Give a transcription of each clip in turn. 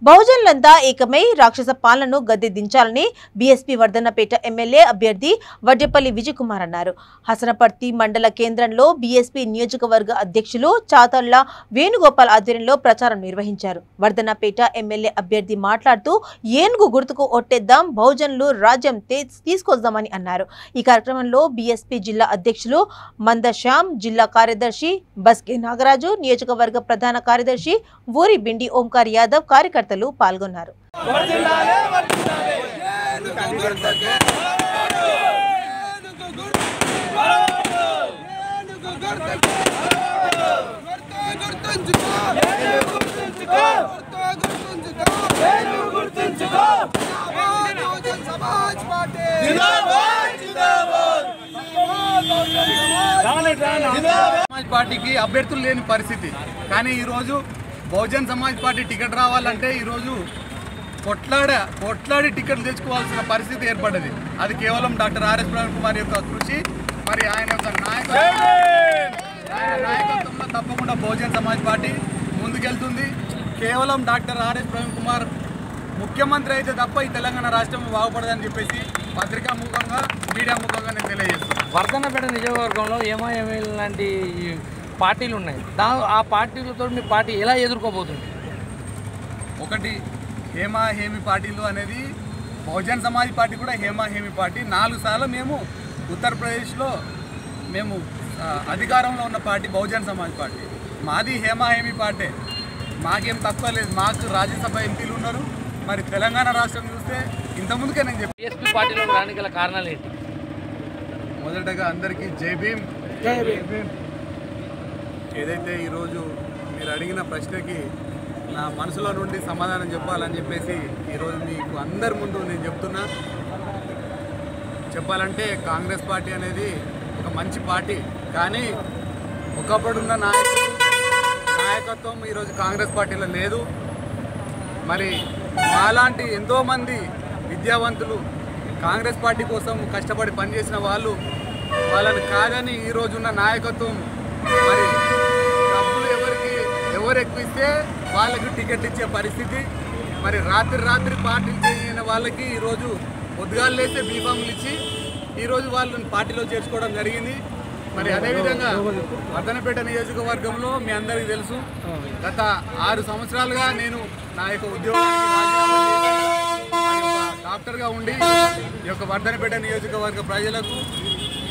బహుజనులంతా ఏకమై రాక్షస పాలనను గద్దె దించాలని బీఎస్పీ వర్ధన్నపేట ఎమ్మెల్యే అభ్యర్థి వడ్డేపల్లి విజయ్ కుమార్ అన్నారు. హసనపర్తి మండల కేంద్రంలో బీఎస్పీ నియోజకవర్గ అధ్యక్షులు చాతళ్ల వేణుగోపాల్ ఆధ్వర్యంలో ప్రచారం నిర్వహించారు. వర్ధన్నపేట ఎమ్మెల్యే అభ్యర్థి మాట్లాడుతూ ఏనుగు గుర్తుకు ఒట్టేద్దాం, బహుజనులు రాజ్యం తీసుకొద్దామని అన్నారు. ఈ కార్యక్రమంలో బీఎస్పీ జిల్లా అధ్యక్షులు మందశ్యామ్, జిల్లా కార్యదర్శి బస్కే నాగరాజు, నియోజకవర్గ ప్రధాన కార్యదర్శి ఊరి బిండి ఓంకార్ యాదవ్ కార్యకర్తలు పాల్గొన్నారు. సమాజ్ పార్టీకి అభ్యర్థులు లేని పరిస్థితి, కానీ ఈరోజు బహుజన్ సమాజ్ పార్టీ టికెట్ రావాలంటే ఈరోజు కొట్లాడి టికెట్లు తెచ్చుకోవాల్సిన పరిస్థితి ఏర్పడ్డది. అది కేవలం డాక్టర్ ఆర్ఎస్ ప్రవీణ్ కుమార్ యొక్క కృషి, మరి ఆయన యొక్క నాయకత్వంలో తప్పకుండా బహుజన్ సమాజ్ పార్టీ ముందుకెళ్తుంది. కేవలం డాక్టర్ ఆర్ఎస్ ప్రవీణ్ కుమార్ ముఖ్యమంత్రి అయితే తప్ప ఈ తెలంగాణ రాష్ట్రం బాగుపడదని చెప్పేసి పత్రికా ముఖంగా, మీడియా ముఖంగా నేను తెలియజేస్తున్నాను. వర్ధన్నపేట నియోజకవర్గంలో ఎంఐఎంఎల్ లాంటి పార్టీలు ఉన్నాయి. ఆ పార్టీలతో మీ పార్టీ ఎలా ఎదుర్కోబోతుంది? ఒకటి హేమా హేమి పార్టీలు అనేది బహుజన్ సమాజ్ పార్టీ కూడా హేమా హేమి పార్టీ. 4 సార్లు మేము ఉత్తరప్రదేశ్లో మేము అధికారంలో ఉన్న పార్టీ బహుజన్ సమాజ్ పార్టీ. మాది హేమా హేమి పార్టీ, మాకేం తక్కువ లేదు. మాకు రాజ్యసభ ఎంపీలు ఉన్నారు. మరి తెలంగాణ రాష్ట్రం చూస్తే ఇంతకుముందుకే నేను చెప్పాను. బీఎస్పీ పార్టీలో రానికి గల కారణాలు ఏంటి? మొదటగా అందరికీ జై భీమ్. ఏదైతే ఈరోజు మీరు అడిగిన ప్రశ్నకి నా మనసులో నుండి సమాధానం చెప్పాలని చెప్పేసి ఈరోజు మీకు అందరి ముందు నేను చెప్తున్నా. చెప్పాలంటే కాంగ్రెస్ పార్టీ అనేది ఒక మంచి పార్టీ, కానీ ఒకప్పుడున్న నాయకత్వం ఈరోజు కాంగ్రెస్ పార్టీలో లేదు. మరి మాలాంటి ఎంతోమంది విద్యావంతులు కాంగ్రెస్ పార్టీ కోసం కష్టపడి పనిచేసిన వాళ్ళని కాదని ఈరోజున్న నాయకత్వం మరి డబ్బులు ఎవరు ఎక్కువ ఇస్తే వాళ్ళకి టికెట్ ఇచ్చే పరిస్థితి. మరి రాత్రి పార్టీలు చేయని వాళ్ళకి ఈరోజు పొద్దుగాలు లేస్తే బీఫాములు ఇచ్చి ఈరోజు వాళ్ళని పార్టీలో చేర్చుకోవడం జరిగింది. మరి అదేవిధంగా వర్ధన్నపేట నియోజకవర్గంలో మీ అందరికీ తెలుసు, గత 6 సంవత్సరాలుగా నేను నా యొక్క ఉద్యోగానికి రాజీనామా చేసి డాక్టర్గా ఉండి ఈ యొక్క వర్ధన్నపేట నియోజకవర్గ ప్రజలకు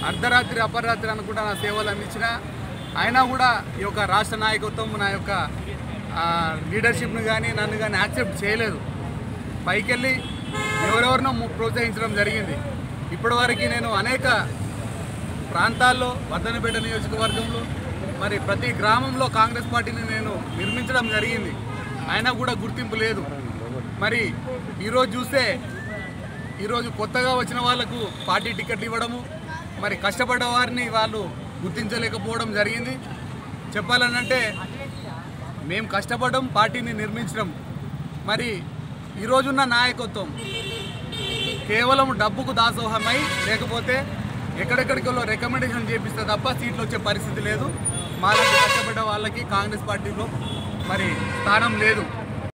అర్ధరాత్రి అపరాత్రి అనుకుంటా నా సేవలు అందించిన, అయినా కూడా ఈ యొక్క రాష్ట్ర నాయకత్వం నా యొక్క లీడర్షిప్ను కానీ నన్ను కానీ యాక్సెప్ట్ చేయలేదు. పైకెళ్ళి ఎవరెవరినో ప్రోత్సహించడం జరిగింది. ఇప్పటివరకు నేను అనేక ప్రాంతాల్లో వర్ధన్నపేట నియోజకవర్గంలో మరి ప్రతి గ్రామంలో కాంగ్రెస్ పార్టీని నేను నిర్మించడం జరిగింది. అయినా కూడా గుర్తింపు లేదు. మరి ఈరోజు చూస్తే ఈరోజు కొత్తగా వచ్చిన వాళ్లకు పార్టీ టికెట్లు ఇవ్వడము, మరి కష్టపడ్డ వారిని వాళ్ళు గుర్తించలేకపోవడం జరిగింది. చెప్పాలనంటే మేము కష్టపడడం, పార్టీని నిర్మించడం. మరి ఈరోజున్న నాయకత్వం కేవలం డబ్బుకు దాసోహమై, లేకపోతే ఎక్కడెక్కడికో రికమెండేషన్ చేపిస్తే తప్ప సీట్లు వచ్చే పరిస్థితి లేదు. మాలాంటి కష్టపడ్డ వాళ్ళకి కాంగ్రెస్ పార్టీలో మరి స్థానం లేదు.